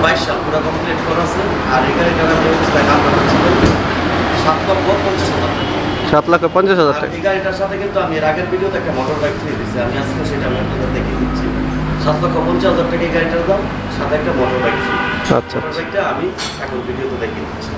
22 সাল পুরো কমপ্লিট করা আছে। আর এই গাড়িটার দাম হচ্ছে 7,50,000 টাকা। এই গাড়িটার সাথে কিন্তু আমি এর আগের ভিডিওতে একটা মোটর বাইক ফ্রি দিচ্ছি, আমি আজকে সেটা আমি আপনাদের দেখিয়ে দিচ্ছি। 7,50,000 টাকা এই গাড়িটার দাম, সাথে একটা মোটর বাইক ফ্রি। আচ্ছা, মোটর বাইকটা আমি এখন ভিডিওতে দেখিয়ে দিচ্ছি।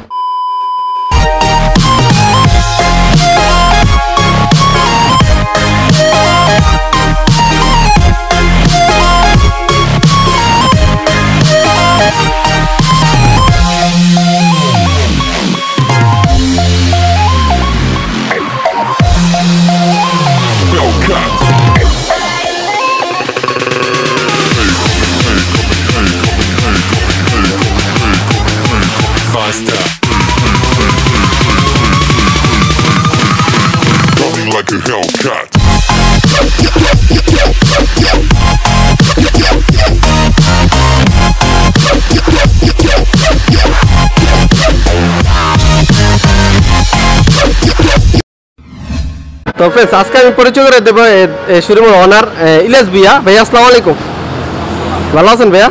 Like a Hellcat. তো फ्रेंड्स আজকে আমি পরিচয় করে দেব শোরুমের ওনার ইলিয়াস ভাইয়া। ভাইয়া আসসালামু আলাইকুম, ভালো আছেন ভাইয়া?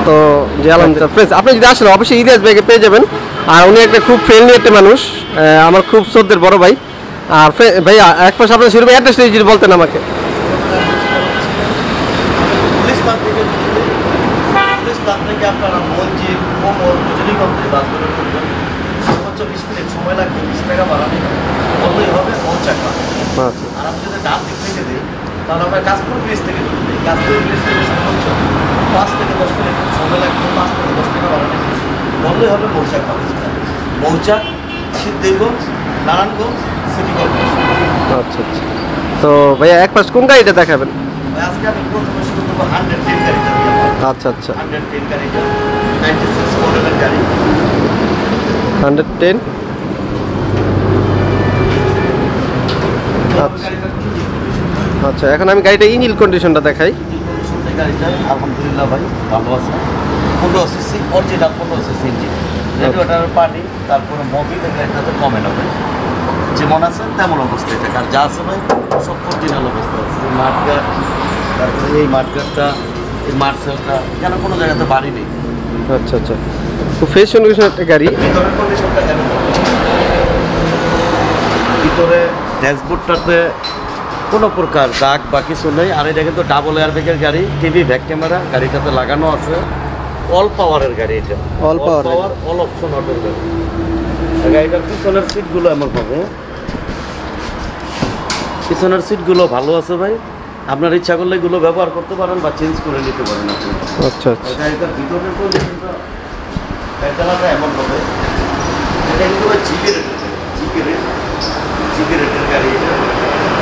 তো জি আলহামদুলিল্লাহ। फ्रेंड्स আপনি যদি আসেন অবশ্যই ইলিয়াস ভাইকে পেয়ে যাবেন। আর উনি একটা খুব ফ্রেন্ডলি একটা মানুষ, আমার খুব শ্রদ্ধের বড় ভাই। আর ভাইয়া এক পাশে আপনার শোরুমের অ্যাড্রেসটা যদি বলতেন আমাকে। থেকে আপনারা মসজিদ কোমর রজনীগন্ধে বাস করে করবেন, সর্বোচ্চ 20 মিনিট সময় লাগবে। 20 টাকা বাড়ানো বললেই হবে পৌঁছাকা। আর আমি যদি ডান দিক থেকে দিই তাহলে আমরা কাশপুর ব্রিজ থেকে যদি দিই, কাশপুর ব্রিজ থেকে সর্বোচ্চ 5 থেকে 10 মিনিট সময় লাগবে। 5 থেকে 10 টাকা বাড়ানো বললেই হবে মৌচাক পাকিস্তান, মৌচাক, সিদ্ধিরগঞ্জ, নারায়ণগঞ্জ সিটি কর্পোরেশন। আচ্ছা আচ্ছা। তো ভাইয়া এক পাশ কোন গাড়িটা দেখাবেন? আজকে আমি প্রথমে শুরু করবো 110 গাড়িটা। আচ্ছা আচ্ছা, 110 গাড়িটা 96 মডেলের গাড়ি। 110। আচ্ছা, এখন আমি গাড়িটা ইঞ্জিন কন্ডিশনটা দেখাই। গাড়িটা আলহামদুলিল্লাহ ভাই ভালো আছে। 15 CC original 15 CC engine, radiator পানি, তারপরে মোবিল গাড়িটাতে কমে না ভাই, যেমন আছে তেমন অবস্থা এটা। আর যা আছে ভাই সব অরিজিনাল অবস্থা আছে। মাঠগাট, তারপরে এই মাঠগাটটা, এই মার্সেলটা কেন কোনো জায়গাতে বাড়ি নেই। আচ্ছা আচ্ছা, খুব ফ্রেশ কন্ডিশন একটা গাড়ি। ভিতরের কন্ডিশনটা কেমন? ভিতরে ড্যাশবোর্ডটাতে কোনো প্রকার দাগ বা কিছু নেই। আর এটা কিন্তু ডাবল এয়ারব্যাগের গাড়ি, টিভি, ব্যাক ক্যামেরা গাড়িটাতে লাগানো আছে। অল পাওয়ারের গাড়ি এটা, অল পাওয়ার, অল অপশন অটোর গাড়ি। গাড়িটার পিছনের সিটগুলো এমন হবে, পিছনের সিটগুলো ভালো আছে ভাই। আপনার ইচ্ছা করলে এগুলো ব্যবহার করতে পারেন বা চেঞ্জ করে নিতে পারেন আপনি। আচ্ছা আচ্ছা। গাড়িটার ভিতরের কন্ডিশনটা গাড়িটা এমন হবে, এটা কিন্তু ভাই জিপি রেটের গাড়ি।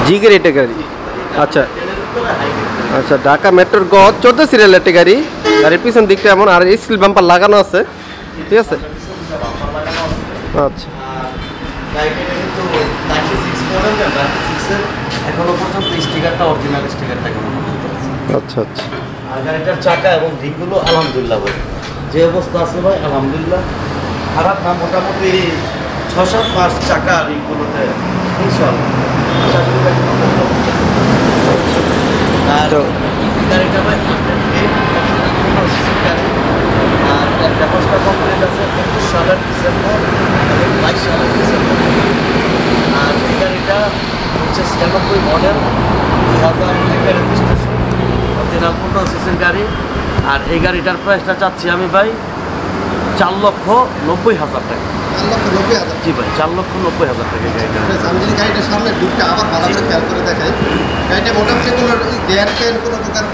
জিগে রেটে গাড়ি। আচ্ছা আচ্ছা, ঢাকা মেট্রোর গ 14 সিরিয়াল একটা গাড়ি। গাড়ির পিছন দিকটা এমন, আর স্টিল বাম্পার লাগানো আছে, ঠিক আছে। আচ্ছা, এখনো পর্যন্ত স্টিকারটা অরিজিনাল স্টিকারটা এখনো পর্যন্ত আছে। আচ্ছা আচ্ছা। আর গাড়িটার চাকা এবং দিকগুলো আলহামদুলিল্লাহ ভাই যে অবস্থা আছে ভাই আলহামদুলিল্লাহ খারাপ না। মোটামুটি 6-7 মাস চাকা দিকগুলোতে ইনশাআল্লাহ। আর গাড়িটা ভাই আর একটা কষ্ট কমপ্লিট আছে 21 সালের ডিসেম্বর এবং 22 সালের ডিসেম্বর। আর এই গাড়িটা হচ্ছে 96 মডেল, 2001 রেজিস্ট্রেশন, অরিজিনাল 15 সিসির গাড়ি। আর এই গাড়িটার প্রাইসটা চাচ্ছি আমি ভাই 4,90,000 টাকা। জি ভাই 4,90,000 টাকা গাড়িটা। আমি যদি গাড়িটার সামনে দুধটা আবার ভালো করে খেয়াল করে দেখাই, গাড়িটা মোটামুটি কোনো ডেয়ারটেন কোনো প্রকার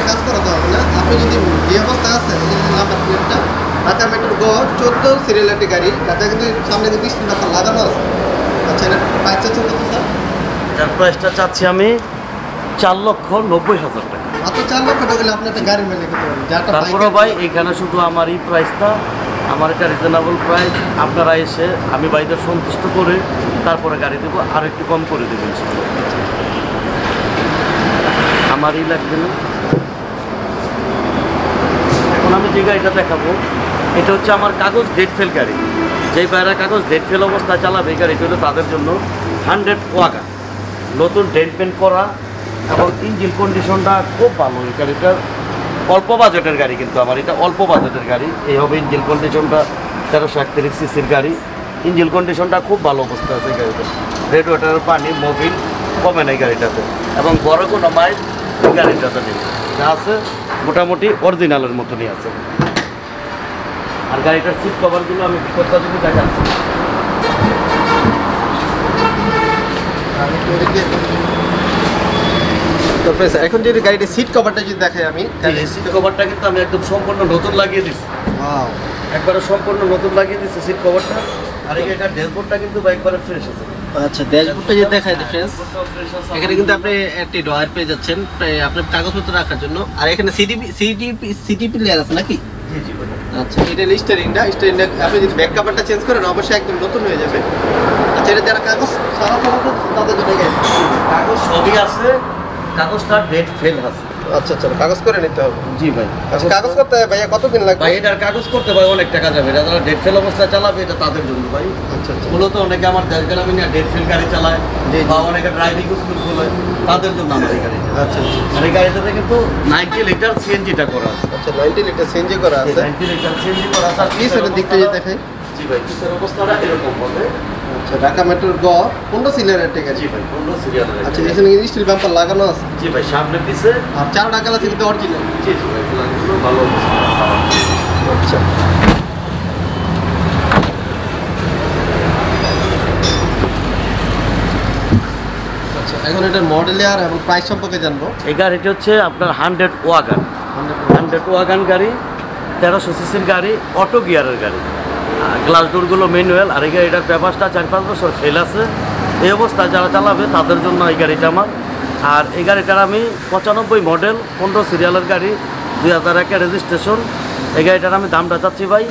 কাজ করাতে হবে না। আপনি যদি যে অবস্থা আছে নাম্বার প্লেটটা ঢাকা মেট্রোর গ 14 সিরিয়াল একটি গাড়ি, তাতে কিন্তু সামনে কিন্তু স্ক্রিন নাম্বার লাগানো আছে। আচ্ছা, এটা প্রাইস চাচ্ছেন কত স্যার? এটার প্রাইসটা চাচ্ছি আমি 4,90,000 টাকা। মাত্র 4 লক্ষ টাকা হলে আপনি একটা গাড়ি মেলে করতে পারবেন। তারপরে ভাই এখানে শুধু আমার এই প্রাইসটা, আমার এটা রিজনেবল প্রাইস। আপনারা এসে আমি ভাইদের সন্তুষ্ট করে তারপরে গাড়ি দেবো, আর একটু কম করে দেবেন। আমারই লাগবে না। এখন আমি যে গাড়িটা দেখাবো এটা হচ্ছে আমার কাগজ ডেট ফেল গাড়ি। যেই বাইরা কাগজ ডেট ফেল অবস্থায় চালাবে এই গাড়িটা হলো তাদের জন্য 100 ওয়াগা। নতুন ডেন্ট পেন্ট করা এবং ইঞ্জিন কন্ডিশনটা খুব ভালো এই গাড়িটার। অল্প বাজেটের গাড়ি, কিন্তু আমার এটা অল্প বাজেটের গাড়ি। এই হবে ইঞ্জিন কন্ডিশনটা 1331 সিসির গাড়ি, ইঞ্জিন কন্ডিশনটা খুব ভালো অবস্থা আছে এই গাড়িতে। রেডিয়েটরের পানি মোবিল কমে নাই গাড়িটাতে, এবং বড় কোনো মাইল এই গাড়িটাতে নেই, যা আছে মোটামুটি অরিজিনালের মতনই আছে। আর গাড়িটার সিট কভারগুলো আমি কোথাও যদি দেখাচ্ছি, তো ফ্রেন্ডস এখন যদি গাড়িতে সিট কভারটা যদি দেখাই আমি, সিট কভারটা কিন্তু আমি একদম সম্পূর্ণ নতুন লাগিয়ে দিচ্ছি, ওয়াও, একবারে সম্পূর্ণ নতুন লাগিয়ে দিচ্ছি সিট কভারটা। আর এই গাড়িটার ড্যাশবোর্ডটা কিন্তু একবারে ফ্রেশ আছে। আচ্ছা ড্যাশবোর্ডটা যদি দেখাই ফ্রেন্ডস, এখানে কিন্তু আপনি একটি ড্রয়ার পেয়ে যাচ্ছেন আপনার কাগজপত্র রাখার জন্য। আর এখানে সিটি প্লেয়ার আছে নাকি? জি জি ভাই। আচ্ছা এটা স্টিয়ারিংটা আপনি যদি ব্যাক কভারটা চেঞ্জ করেন অবশ্যই একদম নতুন হয়ে যাবে। আচ্ছা এটা যারা কাগজ সারা তাদের জন্য কাগজ সবই আছে, কাগজটা ডেট ফেল আছে। আচ্ছা কাগজ করে নিতে হবে। জি ভাই। আচ্ছা কাগজ করতে ভাইয়া কতদিন লাগবে? ভাই এটার কাগজ করতে ভাই অনেক টাকা যাবে, এটা যারা ডেট ফেল অবস্থায় চালাবে এটা তাদের জন্য ভাই। আচ্ছা মূলত অনেকে আমার দেশ গ্রামে নিয়ে ডেট ফেল গাড়ি চালায় বা অনেকে ড্রাইভিং স্কুল খোলে, তাদের জন্য আমার এই গাড়িটা। আচ্ছা আর এই গাড়িটাতে কিন্তু 90 লিটার সিএনজিটা করা আছে। আচ্ছা 90 লিটার সিএনজি করা আছে। 90 লিটার সিএনজি করা আছে। আর পিছনের দিকটা যদি দেখাই, জি ভাই পিছনের অবস্থাটা এরকম হবে। আচ্ছা ঢাকা মেট্রোর গ 15 সিলিন্ডারের ঠিক আছে। জি ভাই 15 সিরিয়ালের। আচ্ছা এখানে স্টিল বাম্পার লাগানো আছে। জি ভাই সামনে পিছে। আর 4 টাকা আছে কিন্তু অরিজিনাল। জি জি ভাই এগুলো ভালো অবস্থা আছে। আচ্ছা আচ্ছা এখন এটার মডেল আর এবং প্রাইস সম্পর্কে জানবো। এই গাড়িটি হচ্ছে আপনার 100 ওয়াগান, 100 ওয়াগান গাড়ি, 1300 সিসির গাড়ি, অটো গিয়ারের গাড়ি, গ্লাস ডোরগুলো ম্যানুয়াল। আর এই গাড়িটার পেপারসটা 4-5 বছর ফেল আছে। এই অবস্থায় যারা চালাবে তাদের জন্য এই গাড়িটা আমার। আর এই গাড়িটার আমি 95 মডেল, 15 সিরিয়ালের গাড়ি, 2001 রেজিস্ট্রেশন। এই গাড়িটার আমি দামটা চাচ্ছি ভাই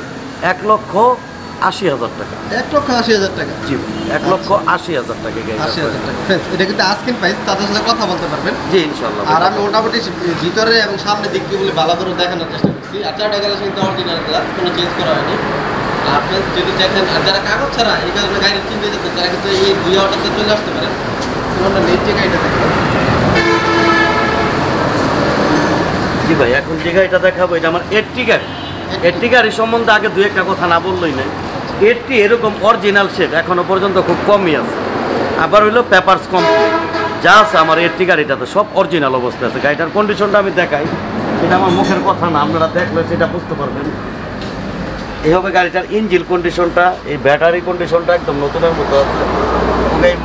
1,80,000 টাকা। 1,80,000 টাকা। জি 1,80,000 টাকা এই গাড়িটা। 80,000 টাকা। Friends, এটা কিন্তু আজকের প্রাইস, তাদের সাথে কথা বলতে পারবেন। জি ইনশাআল্লাহ। আর আমি মোটামুটি ভিতরে এবং সামনে দিকগুলো ভালো করে দেখানোর চেষ্টা করছি। আর 4 টাকা কিন্তু অরিজিনাল গ্লাস, কোনো চেঞ্জ করা হয়নি। আর ফ্রেন্ডস যদি দেখেন, আর যারা কাগজ ছাড়া এই কারণে গাড়ি কিনতে যেতেন তারা কিন্তু এই 2 অর্ডারতে চলে আসতে পারেন। আমরা নিচে গাড়িটা দেখবো। জি ভাই এখন যে গাড়িটা দেখাবো এটা আমার 80 গাড়ি। 80 গাড়ি সম্বন্ধে আগে 2-1টা কথা না বললেই নাই। 80 এরকম অরিজিনাল শেপ এখনো পর্যন্ত খুব কমই আছে। আবার হইলো পেপারস কমপ্লিট যা আছে আমার 80 গাড়িটাতে সব অরিজিনাল অবস্থায় আছে। গাড়িটার কন্ডিশনটা আমি দেখাই, এটা আমার মুখের কথা না, আপনারা দেখলে সেটা বুঝতে পারবেন। এই হবে গাড়িটার ইঞ্জিন কন্ডিশনটা, এই ব্যাটারি কন্ডিশনটা একদম নতুনের মতো আছে। এবং এই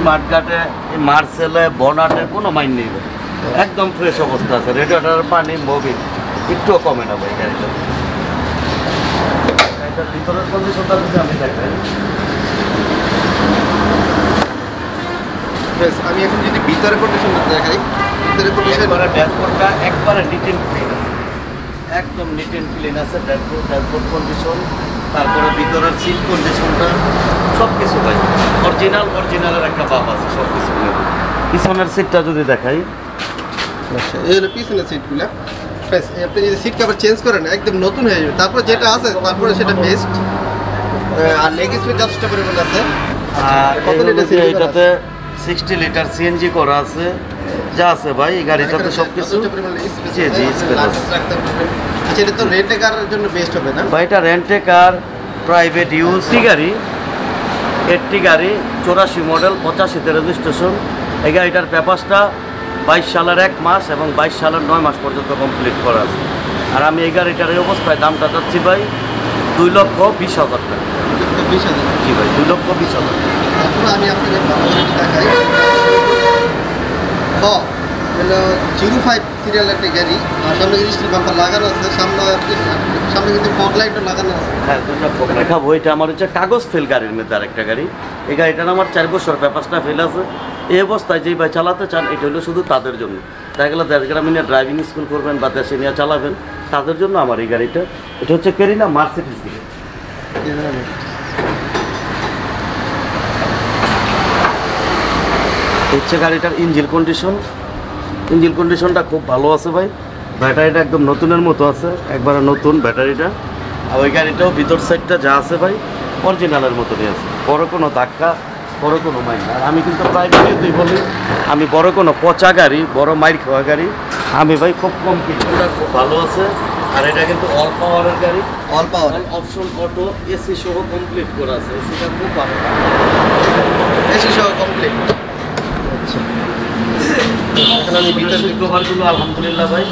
মাঠঘাটে, এই মার্সেলে, বনাটে কোনো মাইন নেই, একদম ফ্রেশ অবস্থা আছে। রেডিয়েটরের পানি মোবিল একটুও কমে না ভাই গাড়িটা। গাড়িটার ভিতরের কন্ডিশনটা যদি আমি দেখাই, আমি এখন যদি ভিতরে কন্ডিশনটা দেখাই, ভিতরে কন্ডিশন ড্যাশবোর্ডটা একবারে নিট অ্যান্ড ক্লিন আছে, একদম নিট অ্যান্ড ক্লিন আছে। ড্যাশবোর্ড কন্ডিশন, তারপরে ভিতরের সিট কন্ডিশনটা সব কিছু ভাই অরিজিনালের একটা ভাব আছে সব কিছু। পিছনের সিটটা যদি দেখাই, এই হলো পিছনের সিটগুলো। আপনি যদি সিট কভার চেঞ্জ করেন একদম নতুন হয়ে যাবে। তারপরে যেটা আছে তারপরে সেটা বেস্ট। আর লেগ স্পেস যথেষ্ট পরিমাণ আছে। আর কত লিটার সিএনজি এটাতে 60 লিটার সিএনজি করা আছে, যা আছে ভাই এই গাড়িটাতে সব কিছু। জি জি স্পেস আছে। আচ্ছা এটা তো রেন্ট কারের জন্য বেস্ট হবে না ভাই? এটা রেন্টে কার, প্রাইভেট ইউজ গাড়ি, 80 গাড়ি, 84 মডেল, 85তে রেজিস্ট্রেশন। এই গাড়িটার পেপারসটা 22 সালের 1 মাস এবং 22 সালের 9 মাস পর্যন্ত কমপ্লিট করা আছে। আর আমি এই গাড়িটার এই অবস্থায় দামটা চাচ্ছি ভাই 2,20,000 টাকা। 20,000। জি ভাই 2,20,000। তারপরে আমি আপনাকে ভালো করে দেখাই। হলো 05 সিরিয়াল একটা গাড়ি, আর সামনে কিন্তু স্টিল বাম্পার লাগানো আছে। সামনে কিন্তু ফগ লাইটও লাগানো আছে। হ্যাঁ 2টা ফোক দেখাবো। এটা আমার হচ্ছে কাগজ ফেল গাড়ির মধ্যে আরেকটা গাড়ি। এই গাড়িটার আমার 4 বছর পেপারসটা ফেল আছে। এই অবস্থায় যেই ভাই চালাতে চান এটা হলো শুধু তাদের জন্য। দেখা গেলে দেশ গ্রামে নিয়ে ড্রাইভিং স্কুল করবেন বা দেশে নিয়ে চালাবেন, তাদের জন্য আমার এই গাড়িটা। এটা হচ্ছে কেরিনা মার্সিডিজ গাড়ি। হচ্ছে গাড়িটার ইঞ্জিন কন্ডিশনটা খুব ভালো আছে ভাই। ব্যাটারিটা একদম নতুনের মতো আছে, একবারে নতুন ব্যাটারিটা। আর ওই গাড়িটাও ভিতর সাইডটা যা আছে ভাই অরিজিনালের মতনই আছে, বড় কোনো ধাক্কা, বড় কোনো মাইল। আর আমি কিন্তু প্রায় তুই বলি আমি বড় কোনো পচা গাড়ি, বড় মাইল খাওয়া গাড়ি আমি ভাই খুব কম কিনি, এটা খুব ভালো আছে। আর এটা কিন্তু অল পাওয়ারের গাড়ি, অল পাওয়ার অপশন অটো, এসি সহ কমপ্লিট করা আছে। এসিটা খুব ভালো, এসি সহ কমপ্লিট। আচ্ছা, এখন আমি ভিতরে সিট কভারগুলো আলহামদুলিল্লাহ ভাই,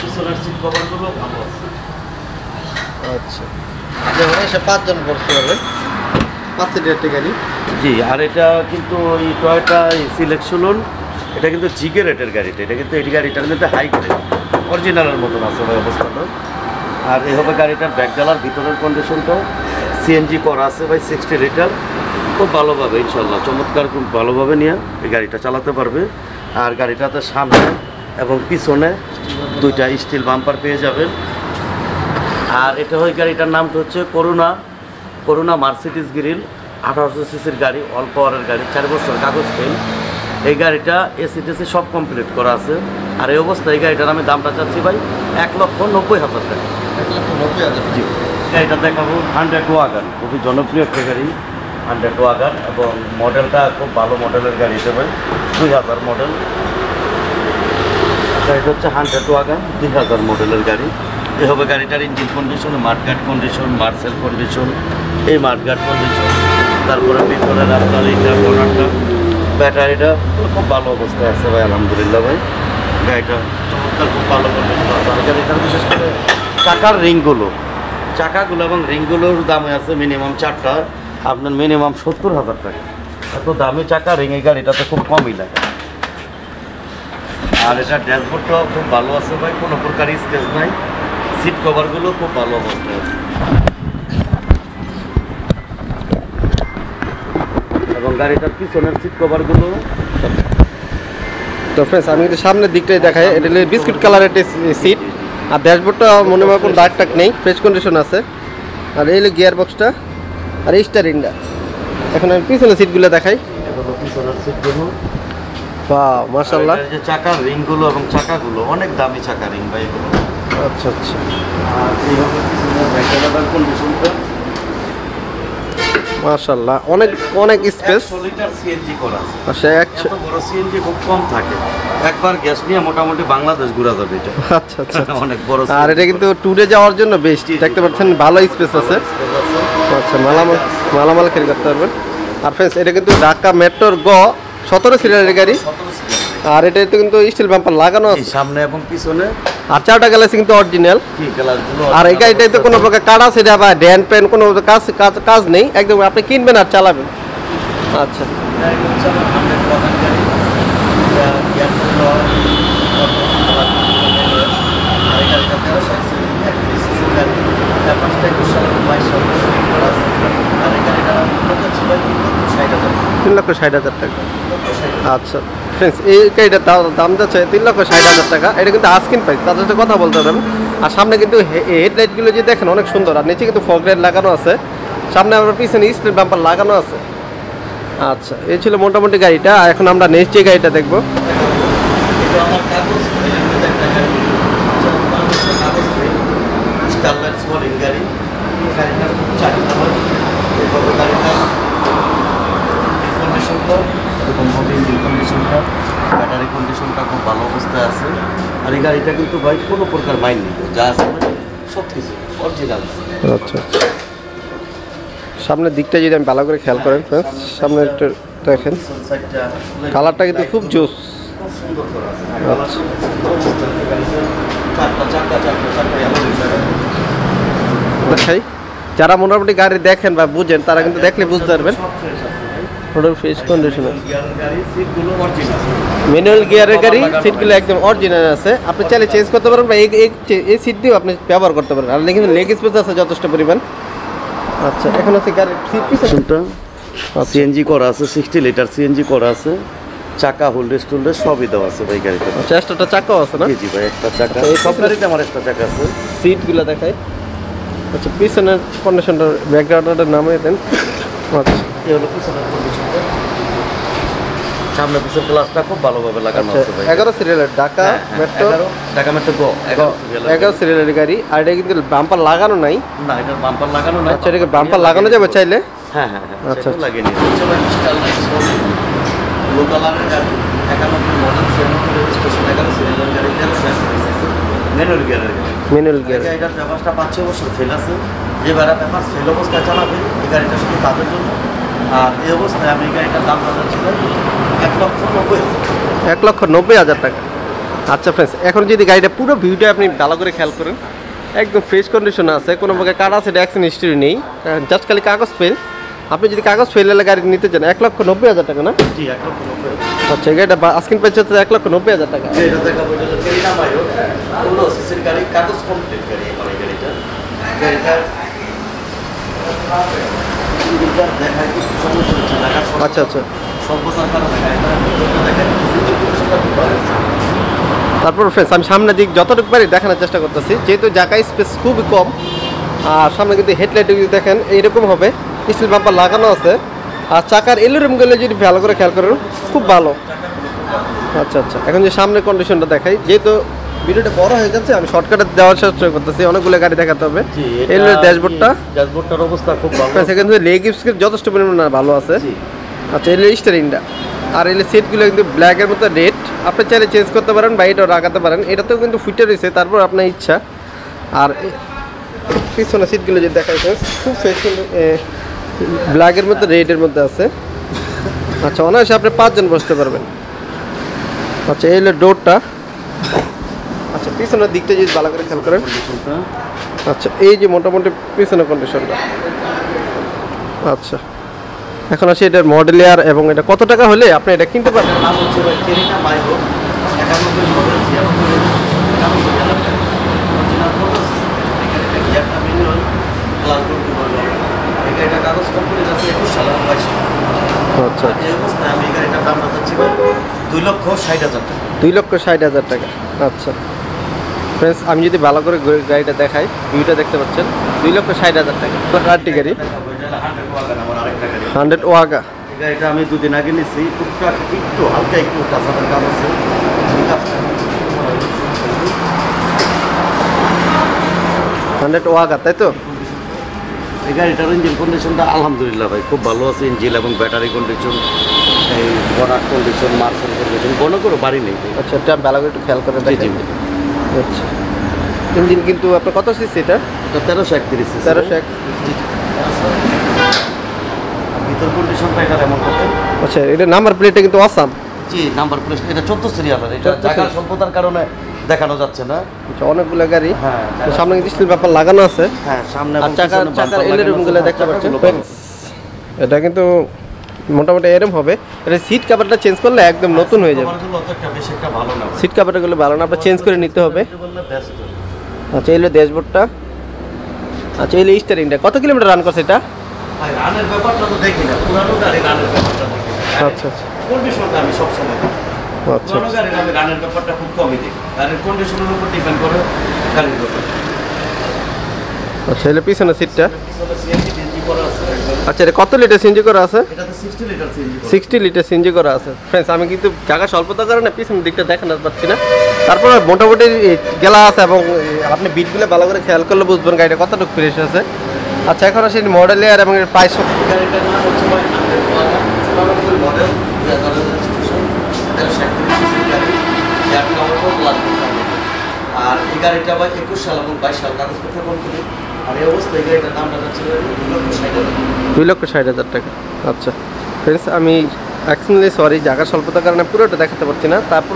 পিছনের সিট কভারগুলো ভালো আছে। আচ্ছা, যেমন এসে 5 জন বসতে পারবেন, 5 সিটের একটা গাড়ি। জি, আর এটা কিন্তু এই টয়োটা সিলেকশন, এটা কিন্তু জিকে রেটের গাড়িটা, এটা কিন্তু এই গাড়িটার কিন্তু হাই গ্রেড অরিজিনালের মতন আছে ভাই অবস্থাটা। আর এই হবে গাড়িটার ব্যাকডালার ভিতরের কন্ডিশনটা সিএনজি করা আছে ভাই, 60 লিটার, খুব ভালোভাবে ইনশাল্লাহ চমৎকার খুব ভালোভাবে নিয়ে এই গাড়িটা চালাতে পারবে। আর গাড়িটাতে সামনে এবং পিছনে 2টা স্টিল বাম্পার পেয়ে যাবেন। আর এটা হয় গাড়িটার নামটা হচ্ছে করুণা মার্সিডিজ গ্রিল, 1800 সিসির গাড়ি, অল পাওয়ারের গাড়ি, 4 বছর কাগজ ফেল। এই গাড়িটা এসি টেসি সব কমপ্লিট করা আছে। আর এই অবস্থায় এই গাড়িটার আমি দামটা চাচ্ছি ভাই 1,90,000 টাকা। 1,90,000। জি, গাড়িটা দেখাবো 100 ওয়াগন, খুবই জনপ্রিয় একটা গাড়ি 100 ওয়াগন, এবং মডেলটা খুব ভালো মডেলের গাড়ি হিসেবে 2000 মডেল। গাড়িটা হচ্ছে 100 ওয়াগন, 2000 মডেলের গাড়ি। এ হবে গাড়িটার ইঞ্জিন কন্ডিশন, মাঠঘাট কন্ডিশন, মার্সেল কন্ডিশন, এই মাঠঘাট কন্ডিশন। তারপরে ভিতরের আপনার এইটা কর্নারটা, ব্যাটারিটা খুব ভালো অবস্থায় আছে ভাই আলহামদুলিল্লাহ ভাই। গাড়িটা চমৎকার খুব ভালো কন্ডিশন আছে। আর গাড়িটার বিশেষ করে চাকাগুলো এবং রিংগুলোর দামে আছে মিনিমাম 4টা আপনার মিনিমাম 70,000 টাকা। এত দামি চাকা রিং এই গাড়িটাতে খুব কমই লাগে। আর এটা ড্যাশবোর্ডটাও খুব ভালো আছে ভাই, কোনো প্রকার স্কেচ নাই। সিট কভারগুলো খুব ভালো অবস্থায় আছে এবং গাড়িটার পিছনের সিট কভারগুলো। তো ফ্রেন্ডস, আমি কিন্তু সামনের দিকটাই দেখাই। এটা হলো বিস্কুট কালারের একটা সিট, আর ড্যাশবোর্ডটা মনে হয় কোনো দাগ টাক নেই, ফ্রেশ কন্ডিশন আছে। আর এই হলো গিয়ার বক্সটা আর এই স্টারিংটা। এখন আমি পিছনের সিটগুলো দেখাই। এগুলো পিছনের সিটগুলো, বাহ মাশাআল্লাহ। যে চাকার রিংগুলো এবং চাকাগুলো অনেক দামি চাকা রিং ভাই এগুলো। আচ্ছা আচ্ছা, আর এইভাবে পিছনের ব্যাকডালার কন্ডিশনটা মাশাআল্লাহ, অনেক অনেক স্পেস। 100 লিটার সিএনজি করা আছে। আচ্ছা, এত বড় সিএনজি খুব কম থাকে, একবার গ্যাস নিয়ে মোটামুটি বাংলাদেশ ঘোরা যাবে এটা। আচ্ছা আচ্ছা। অনেক বড় আর এটা কিন্তু ট্যুরে যাওয়ার জন্য বেস্ট, দেখতে পাচ্ছেন ভালো স্পেস আছে। আচ্ছা, মালামাল ক্যারি করতে পারবেন। আর ফ্রেন্ডস, এটা কিন্তু ঢাকা মেট্রোর 17 সিরিয়ালের গাড়ি। আর এটাতে কিন্তু স্টিল বাম্পার লাগানো আছে সামনে এবং পিছনে। আর 4টা গ্লাস কিন্তু অরিজিনাল। আর এই গাড়িটাতে কোনো প্রকার কাটা সেটা বা ড্যান পেন কোনো কাজ নেই, একদম আপনি কিনবেন আর চালাবেন। আচ্ছা, তিন লক্ষ 60,000 টাকা। আচ্ছা ফ্রেন্ডস, এই গাড়িটার দাম যাচ্ছে 3,60,000 টাকা। এটা কিন্তু আস্কিং প্রাইস, তাদের সাথে কথা বলতে পারবেন। আর সামনে কিন্তু হেডলাইটগুলো যে দেখেন অনেক সুন্দর, আর নিচে কিন্তু ফগ লাইট লাগানো আছে, সামনে আবার পিছনে স্টিল বাম্পার লাগানো আছে। আচ্ছা, এই ছিল মোটামুটি গাড়িটা। আর এখন আমরা নেক্সট যে গাড়িটা দেখবো। ব্যাটারি কন্ডিশনটা খুব ভালো অবস্থায় আছে। আর এই গাড়িটা কিন্তু ভাই কোনো প্রকার মাইন্ড নেই, যা আছে সব কিছু অরিজিনাল। আচ্ছা আচ্ছা, সামনের দিকটা যদি আমি ভালো করে খেয়াল করেন ফ্রেন্ডস, সামনে একটু দেখেন, কালারটা কিন্তু খুব জোস, খুব সুন্দর করা আছে। আচ্ছা, দেখাই। যারা মোটামুটি গাড়ি দেখেন বা বুঝেন তারা কিন্তু দেখলে বুঝতে পারবেন। ফ্রেশ কন্ডিশনে ম্যানুয়াল গিয়ারের গাড়ি, সিটগুলো একদম অরিজিনাল আছে। আপনি চাইলে চেঞ্জ করতে পারেন বা এই সিট দিয়েও আপনি ব্যবহার করতে পারেন। আর কিন্তু লেগ স্পেস আছে যথেষ্ট পরিমাণ। আচ্ছা, এখন আছে গাড়ির সিট পিছনটা সিএনজি করা আছে, 60 লিটার সিএনজি করা আছে, চাকা হোল্ডেস টোল্ডেস সবই দেওয়া আছে ভাই গাড়িতে। আচ্ছা, এক্সট্রাটা চাকাও আছে না? জি ভাই, একটা চাকা। আচ্ছা, এই সব গাড়িতে আমার একটা চাকা আছে। সিটগুলো দেখাই। আচ্ছা, পিছনের কন্ডিশনটা ব্যাকগ্রাউন্ডটা নামিয়ে দেন। আচ্ছা, এই হলো পিছনের কন্ডিশনটা। সামনে পিছনের গ্লাসটা খুব ভালোভাবে লাগানো আছে ভাই। 11 সিরিয়ালের ঢাকা মেট্রো, ঢাকা মেট্রো গো 11 সিরিয়ালের গাড়ি। আর এটা কিন্তু বাম্পার লাগানো নাই। না, এটা বাম্পার লাগানো নাই। আচ্ছা, এটা বাম্পার লাগানো যাবে চাইলে? হ্যাঁ হ্যাঁ, আচ্ছা, লাগিয়ে নিয়ে ব্লু কালারের গাড়ি 91 মডেল 96 রেজিস্ট্রেশন 11 সিরিয়ালের গাড়ি 1300 ম্যানুয়াল গিয়ারের গাড়ি। Manual gear. এটার পেপারসটা 5-6 বছর ফেল আছে। যে ভাড়া পেপার ফেল অবস্থায় চালাবে এই গাড়িটা শুধু তাদের জন্য। আর এই অবস্থায় আমি এই গাড়িটার দাম ছিল 1,90,000। 1,90,000 টাকা। আচ্ছা ফ্রেন্ডস, এখন যদি গাড়িটা পুরো ভিউটা আপনি ভালো করে খেয়াল করেন, একদম ফ্রেশ কন্ডিশনে আছে, কোনো প্রকার কাটা আছে, অ্যাক্সিডেন্ট হিস্ট্রি নেই, জাস্ট খালি কাগজ ফেল। আপনি যদি কাগজ ফেল হলে গাড়ি নিতে চান 1,90,000 টাকা না? জি 1,90,000। আচ্ছা, এই গাড়িটা আস্কিং প্রাইস হচ্ছে 1,90,000 টাকা। এটা দেখাবো, এটা হলো কেরিনা মাইও 16 সিসির গাড়ি, কাগজ কমপ্লিট গাড়ি আমার এই গাড়িটা। গাড়িটা দেখায় কিছু সমস্যা হচ্ছে ঢাকার আচ্ছা আচ্ছা। সর্বসার কারণে গাড়িটা দেখায়। তারপর ফ্রেন্ডস, আমি সামনে দিক যতটুকু পারি দেখানোর চেষ্টা করতেছি, যেহেতু জায়গায় স্পেস খুবই কম। আর সামনে কিন্তু হেডলাইট যদি দেখেন এইরকম হবে, স্টিল বাম্পার লাগানো আছে। আর চাকার এলোরুমগুলো যদি ভালো করে খেয়াল করেন খুব ভালো। আচ্ছা আচ্ছা, এখন যে সামনের কন্ডিশনটা দেখাই, যেহেতু ভিডিওটা বড় হয়ে যাচ্ছে আমি শর্টকাটে দেওয়ার চেষ্টা করতেছি, অনেকগুলো গাড়ি দেখাতে হবে। এই ড্যাশবোর্ডটার অবস্থা খুব ভালো। সেখানে লেগ স্কেল যথেষ্ট পরিমাণে ভালো আছে। আচ্ছা, এই স্টারিংটা আর এই সিটগুলো কিন্তু ব্ল্যাকের মতো রেড, আপনি চাইলে চেঞ্জ করতে পারেন বা এটাও লাগাতে পারেন। এটাতেও কিন্তু ফুটে রয়েছে, তারপর আপনার ইচ্ছা। আর পিছনে সিটগুলো যদি দেখা যাচ্ছে খুব ফ্রেশ, ব্ল্যাকের মধ্যে রেডের মধ্যে আছে। আচ্ছা, অনায়াসে আপনি 5 জন বসতে পারবেন। আচ্ছা, এই হলো ডোরটা। আচ্ছা, পিছনের দিকটা যদি ভালো করে খেয়াল করেন, আচ্ছা এই যে মোটামুটি পিছনের কন্ডিশনটা। আচ্ছা, এখন আসি এটার মডেল ইয়ার এবং এটা কত টাকা হলে আপনি এটা কিনতে পারবেন। নাম হচ্ছে ভাই কেরিনা মাইও 91 মডেল 96 কাগজ কমপ্লিট আছে 21 সালের 22। আচ্ছা, এই অবস্থায় আমি এই গাড়িটার দাম চাচ্ছি 2,60,000 টাকা। 2,60,000 টাকা। আচ্ছা ফ্রেন্ডস, আমি যদি ভালো করে গাড়িটা দেখাই, ভিউটা দেখতে পাচ্ছেন, 2,60,000 টাকা। আরেকটি গাড়ি 100 ওয়াগা। এই গাড়িটা আমি 2 দিন আগে নিয়েছি। টুকটাক একটু হালকা একটু কাঁচাদের কাজ আছে। 100 ওয়াগা, তাই তো? এই গাড়িটার ইঞ্জিন কন্ডিশনটা আলহামদুলিল্লাহ ভাই খুব ভালো আছে। ইঞ্জিন এবং ব্যাটারি কন্ডিশন, এই বনাট কন্ডিশন, মার্সেল কন্ডিশন, কোনো কোনো বাড়ি নেই। আচ্ছা, এটা ভালো করে একটু খেয়াল করে দেখেন। আচ্ছা, ইঞ্জিন কিন্তু আপনার কত সিসি এটা? এটা 1331 সিসি। 1331। ভিতর কন্ডিশনটা এটা এমন করতে। আচ্ছা, এটা নাম্বার প্লেটটা কিন্তু আসাম। জি, নাম্বার প্লেট এটা 14 সিরিয়ালের। এটা 14 জায়গার স্বল্পতার কারণে দেখানো যাচ্ছে না। আচ্ছা, অনেকগুলো গাড়ি। হ্যাঁ, সামনে কিন্তু স্টিল ব্যাপার লাগানো আছে। হ্যাঁ, সামনে আর চাকার এলরুমগুলো দেখতে পাচ্ছেন। এটা কিন্তু মোটামুটি এরম হবে। এটা সিট কভারটা চেঞ্জ করলে একদম নতুন হয়ে যাবে। বেশি একটা ভালো না। সিট কভারগুলো ভালো না, আপনার চেঞ্জ করে নিতে হবে। আচ্ছা, এই হলো ড্যাশবোর্ডটা। আচ্ছা, এই হলো স্টারিংটা। কত কিলোমিটার রান করছে এটা? ভাই রানের ব্যাপারটা তো দেখি না, পুরানো গাড়ি রানের ব্যাপারটা দেখি না। আচ্ছা আচ্ছা কন্ডিশনটা আমি সবসময় দেখি। আচ্ছা পুরানো গাড়ির আমি রানের ব্যাপারটা খুব কমই দেখি। গাড়ির কন্ডিশনের উপর ডিপেন্ড করে গাড়ির ব্যাপার। আচ্ছা, এলো পিছনে সিটটা। পিছনে সিএনজি ডিএনজি করা আছে। আচ্ছা, এটা কত লিটার সিএনজি করা আছে? এটাতে 60 লিটার সিএনজি। 60 লিটার সিএনজি করা আছে। ফ্রেন্ডস, আমি কিন্তু জায়গা স্বল্পতার কারণে পিছনের দিকটা দেখাতে পাচ্ছি না। তারপরে মোটামুটি গেলা আছে এবং আপনি বিটগুলো ভালো করে খেয়াল করলে বুঝবেন গাড়িটা কতটুকু ফ্রেশ আছে। আচ্ছা, এখন আসি মডেল ইয়ার এবং এর প্রাইস। গাড়িটার নাম হচ্ছে ভাই 94 মডেল 2000 রেজিস্ট্রেশন 1331 সিসি গাড়ি। যার নাম্বার প্লাস। আর এই গাড়িটা ভাই 21 সাল এবং 22 সাল কাগজপত্র কমপ্লিট। আর এই অবস্থায় গাড়িটার দামটা যাচ্ছে 2,60,000। 2,60,000 টাকা। আচ্ছা ফ্রেন্ডস, আমি অ্যাকচুয়ালি সরি, জায়গার স্বল্পতার কারণে পুরোটা দেখাতে পারছি না। তারপর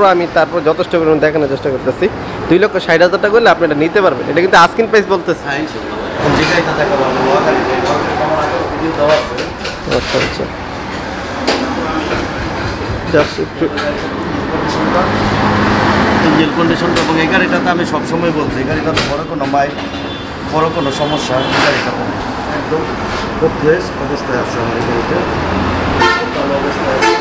যথেষ্ট পরিমাণে দেখানোর চেষ্টা করতেছি। 2,60,000 টাকা করলে আপনি এটা নিতে পারবেন। এটা কিন্তু আস্কিং প্রাইস বলতেছি। হ্যাঁ, ইনশাআল্লাহ। যে গাড়িটা দেখাবো আমি নোয়া গাড়ি, আমার আগে ভিডিও দেওয়া আছে। আচ্ছা আচ্ছা, জাস্ট একটু ইঞ্জিন কন্ডিশনটা এবং এই গাড়িটাতে আমি সবসময় বলছি, এই গাড়িটাতে বড় কোনো সমস্যা এই গাড়িটাতে নেই। একদম খুব ফ্রেশ অবস্থায় আছে আমার এই গাড়িটা, ভালো অবস্থায় আছে।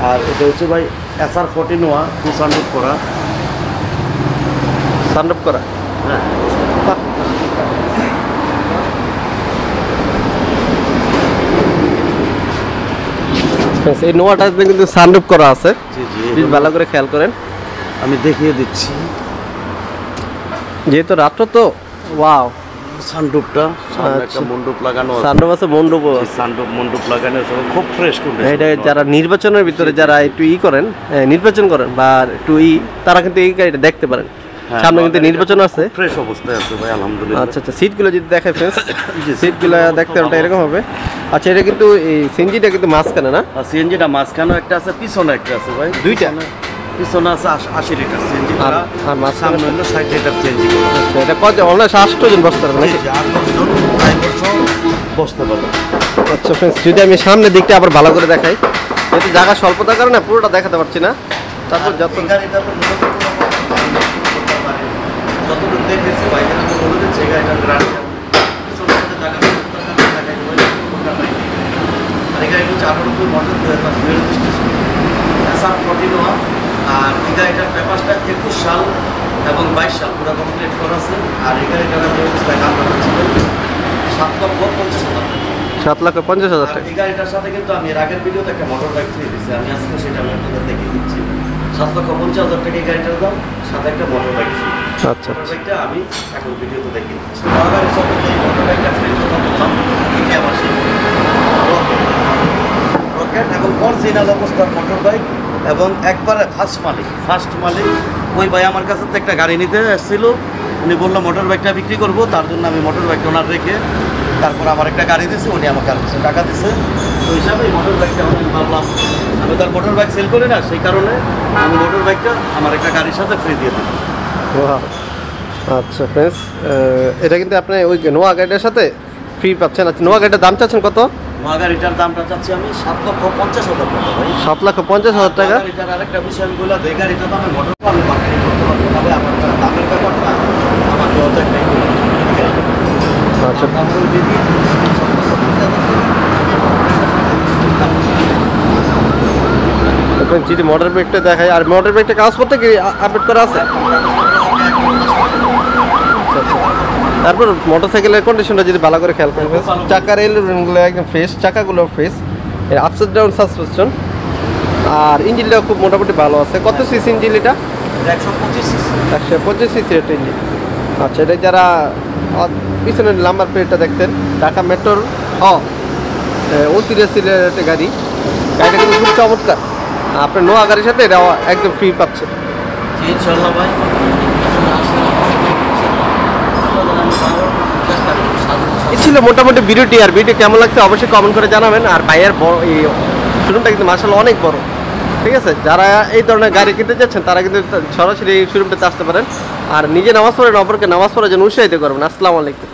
আর এটা হচ্ছে ভাই SR14 নোয়া 2 সানরুফ করা। সানরুফ করা। হ্যাঁ, এই নোয়াটাতে কিন্তু সানরুফ করা আছে। জি জি, প্লিজ ভালো করে খেয়াল করেন, আমি দেখিয়ে দিচ্ছি। যেহেতু রাত্র তো ওয়াও সানরুফটা সামনে একটা আচ্ছা। মন্ডপ লাগানো আছে। সানরুফ আছে, মন্ডপ আছে। সানরুফ মন্ডপ লাগানো আছে, খুব ফ্রেশ কন্ডিশন। এটা যারা নির্বাচনের ভিতরে যারা একটু করেন, নির্বাচন করেন বা একটু তারা কিন্তু এই গাড়িটা দেখতে পারেন। সামনে কিন্তু নির্বাচন আছে, ফ্রেশ অবস্থায় আছে ভাই আলহামদুলিল্লাহ। আচ্ছা আচ্ছা, সিটগুলো যদি দেখাই ফ্রেন্ডস, সিটগুলো দেখতে ওটা এরকম হবে। আচ্ছা, এটা কিন্তু এই সিএনজিটা কিন্তু মাঝখানে না? আর সিএনজিটা মাঝখানে একটা আছে, পিছনে একটা আছে ভাই, দুইটা? পিছনে আছে 80 লিটার সিএনজি করা, আর মাঝখানে সামনে হলো 60 লিটার সিএনজি করা। আচ্ছা, এটা কত অনলাইন 8 জন বসতে পারবে নাকি? 8 জন ড্রাইভার সহ বসতে পারবে। আচ্ছা ফ্রেন্ডস, যদি আমি সামনের দিকটা আবার ভালো করে দেখাই, যেহেতু জায়গা স্বল্পতার কারণে পুরোটা দেখাতে পারছি না। তারপর যত এই গাড়িটা তো মূলত করতে পারে যতটুকু দেখেছি ভাই, এটা তো বলে দিচ্ছে এই গাড়িটার গ্রান্ড আর এই গাড়িটা 4 মডেল 2000 রেজিস্ট্রেশন SR14 আর এই গাড়িটার পেপারসটা 21 সাল এবং 22 সাল পুরো কমপ্লিট করা আছে। আর এই গাড়িটার দাম ছিল 7,50,000 টাকা। 7,50,000 টাকা। এই গাড়িটার সাথে কিন্তু আমি এর আগের ভিডিওতে একটা মোটর বাইক ফ্রি দিচ্ছি, আমি আজকে সেটা আমি আপনাদের দেখিয়ে দিচ্ছি। 7,50,000 টাকা এই গাড়িটার দাম, সাথে একটা মোটর বাইক ফ্রি। আচ্ছা মোটর বাইকটা আমি এখন ভিডিওতে দেখিয়ে দিচ্ছি। গাড়ির সাথে যে মোটর বাইকটা ফ্রি কথা বললাম, এটি আমার সেই রকেট এবং অরিজিনাল অবস্থার মোটর বাইক এবং একবারে ফার্স্ট মালিক ওই ভাই আমার কাছে তো একটা গাড়ি নিতে এসেছিল, উনি বললো মোটর বাইকটা বিক্রি করবো, তার জন্য আমি মোটর বাইকটা ওনার রেখে তারপর আমার একটা গাড়ি দিয়েছে, উনি আমাকে আর কিছু টাকা দিচ্ছে। তো হিসাবে এই মোটর বাইকটা আমি ভাবলাম আমি তার মোটর বাইক সেল করি না, সেই কারণে আমি মোটর বাইকটা আমার একটা গাড়ির সাথে ফ্রি দিয়ে দিই। Wow. আচ্ছা ফ্রেন্ডস, এটা কিন্তু আপনি ওই নোয়া গাড়িটার সাথে ফ্রি পাচ্ছেন। আচ্ছা, নোয়া গাড়িটার দাম চাচ্ছেন কত? নোয়া গাড়িটার দামটা চাচ্ছি আমি 7,50,000 টাকা ভাই। 7,50,000 টাকা। গাড়িটার আরেকটা বিষয় আমি বললাম, এই গাড়িটা তো আমি মোটর আমি বাকিনি করতে পারবো, তবে আমার দামের ব্যাপারটা আমাকে অর্ধেক নেই। আচ্ছা, আমরা ওই দিদি এখন যদি মোটর বাইকটা দেখাই, আর মোটর বাইকটা কাগজপত্র কি আপডেট করা আছে? আচ্ছা আচ্ছা, তারপর মোটরসাইকেলের কন্ডিশনটা যদি ভালো করে খেয়াল করবেন, চাকার এলগুলো একদম ফ্রেশ, চাকাগুলো ফ্রেশ, এর আপসাইড ডাউন সাসপেনশন, আর ইঞ্জিনটাও খুব মোটামুটি ভালো আছে। কত সিসি ইঞ্জিন এটা? 125 সিসি একটা ইঞ্জিন। আচ্ছা, এটা যারা পিছনের নাম্বার প্লেটটা দেখতেন, ঢাকা মেট্রোর 29 সিলের একটা গাড়ি, গাড়িটা কিন্তু খুব চমৎকার। আপনার নোয়া গাড়ির সাথে এটা একদম ফ্রি পাচ্ছে। ইনশাআল্লাহ ভাই এই ছিল মোটামুটি ভিডিওটি। আর ভিডিও কেমন লাগছে অবশ্যই কমেন্ট করে জানাবেন। আর ভাইয়ের বড় এই শোরুমটা কিন্তু মার্শাল্লাহ অনেক বড়, ঠিক আছে? যারা এই ধরনের গাড়ি কিনতে যাচ্ছেন তারা কিন্তু সরাসরি এই শোরুমটাতে আসতে পারেন। আর নিজে নামাজ পড়েন, অপরকে নামাজ পড়ার জন্য উৎসাহিত করবেন। আসসালামু আলাইকুম।